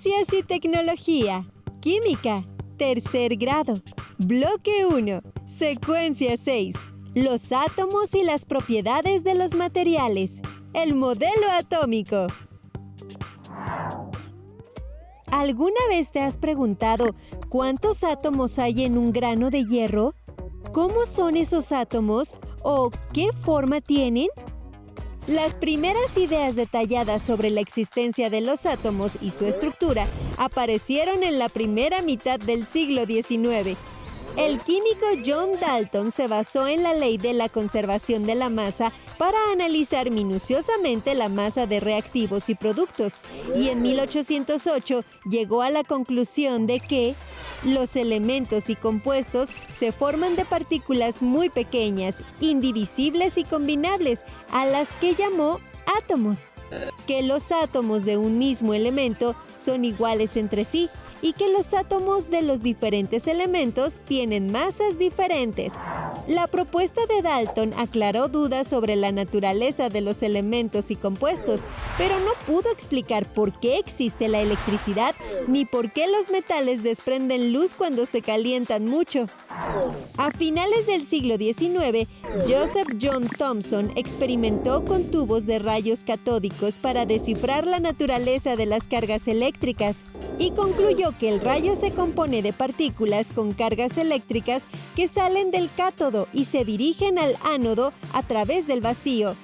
Ciencias y tecnología. Química. Tercer grado. Bloque 1. Secuencia 6. Los átomos y las propiedades de los materiales. El modelo atómico. ¿Alguna vez te has preguntado cuántos átomos hay en un grano de hierro? ¿Cómo son esos átomos o qué forma tienen? Las primeras ideas detalladas sobre la existencia de los átomos y su estructura aparecieron en la primera mitad del siglo XIX. El químico John Dalton se basó en la ley de la conservación de la masa para analizar minuciosamente la masa de reactivos y productos, y en 1808 llegó a la conclusión de que los elementos y compuestos se forman de partículas muy pequeñas, indivisibles y combinables, a las que llamó átomos. Que los átomos de un mismo elemento son iguales entre sí y que los átomos de los diferentes elementos tienen masas diferentes. La propuesta de Dalton aclaró dudas sobre la naturaleza de los elementos y compuestos, pero no pudo explicar por qué existe la electricidad ni por qué los metales desprenden luz cuando se calientan mucho. A finales del siglo XIX, Joseph John Thomson experimentó con tubos de rayos catódicos para descifrar la naturaleza de las cargas eléctricas y concluyó que el rayo se compone de partículas con cargas eléctricas que salen del cátodo y se dirigen al ánodo a través del vacío.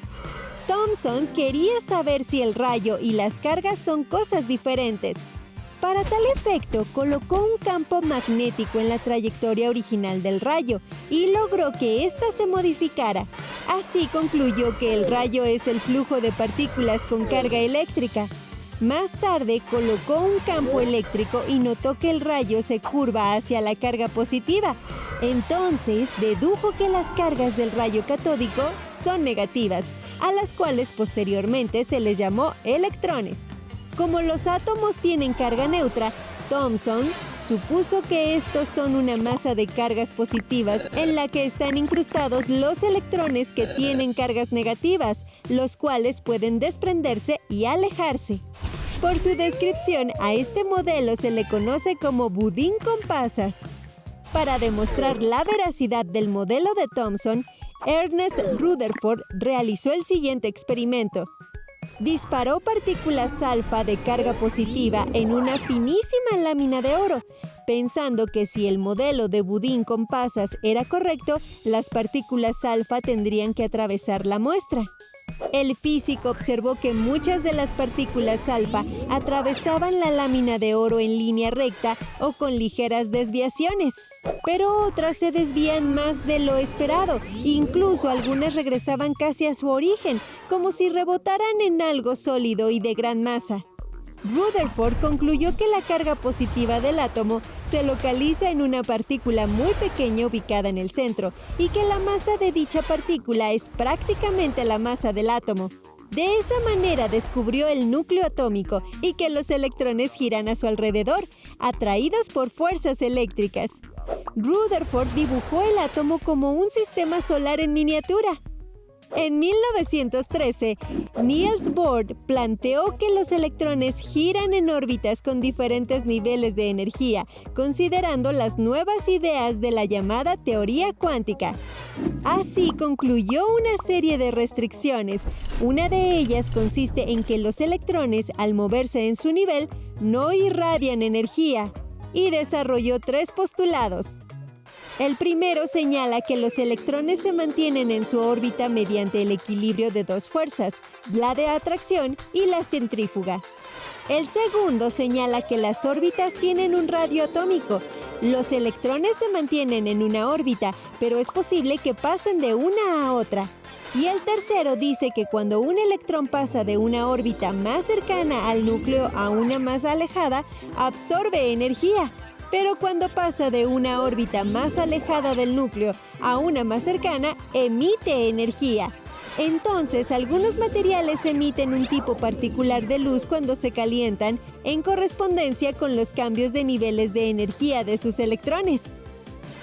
Thomson quería saber si el rayo y las cargas son cosas diferentes. Para tal efecto, colocó un campo magnético en la trayectoria original del rayo y logró que ésta se modificara. Así concluyó que el rayo es el flujo de partículas con carga eléctrica. Más tarde, colocó un campo eléctrico y notó que el rayo se curva hacia la carga positiva. Entonces, dedujo que las cargas del rayo catódico son negativas, a las cuales posteriormente se les llamó electrones. Como los átomos tienen carga neutra, Thomson supuso que estos son una masa de cargas positivas en la que están incrustados los electrones que tienen cargas negativas, los cuales pueden desprenderse y alejarse. Por su descripción, a este modelo se le conoce como budín con pasas. Para demostrar la veracidad del modelo de Thomson, Ernest Rutherford realizó el siguiente experimento. Disparó partículas alfa de carga positiva en una finísima lámina de oro, pensando que si el modelo de budín con pasas era correcto, las partículas alfa tendrían que atravesar la muestra. El físico observó que muchas de las partículas alfa atravesaban la lámina de oro en línea recta o con ligeras desviaciones, pero otras se desvían más de lo esperado. Incluso algunas regresaban casi a su origen, como si rebotaran en algo sólido y de gran masa. Rutherford concluyó que la carga positiva del átomo se localiza en una partícula muy pequeña ubicada en el centro y que la masa de dicha partícula es prácticamente la masa del átomo. De esa manera descubrió el núcleo atómico y que los electrones giran a su alrededor, atraídos por fuerzas eléctricas. Rutherford dibujó el átomo como un sistema solar en miniatura. En 1913, Niels Bohr planteó que los electrones giran en órbitas con diferentes niveles de energía, considerando las nuevas ideas de la llamada teoría cuántica. Así concluyó una serie de restricciones. Una de ellas consiste en que los electrones, al moverse en su nivel, no irradian energía, y desarrolló 3 postulados. El primero señala que los electrones se mantienen en su órbita mediante el equilibrio de 2 fuerzas, la de atracción y la centrífuga. El segundo señala que las órbitas tienen un radio atómico. Los electrones se mantienen en una órbita, pero es posible que pasen de una a otra. Y el tercero dice que cuando un electrón pasa de una órbita más cercana al núcleo a una más alejada, absorbe energía. Pero cuando pasa de una órbita más alejada del núcleo a una más cercana, emite energía. Entonces, algunos materiales emiten un tipo particular de luz cuando se calientan, en correspondencia con los cambios de niveles de energía de sus electrones.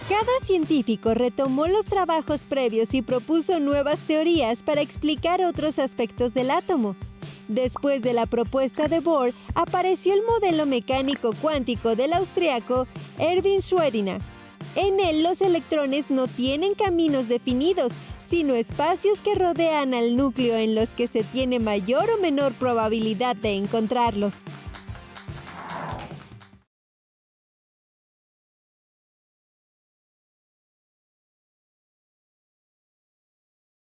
Cada científico retomó los trabajos previos y propuso nuevas teorías para explicar otros aspectos del átomo. Después de la propuesta de Bohr, apareció el modelo mecánico cuántico del austriaco Erwin Schrödinger. En él, los electrones no tienen caminos definidos, sino espacios que rodean al núcleo en los que se tiene mayor o menor probabilidad de encontrarlos.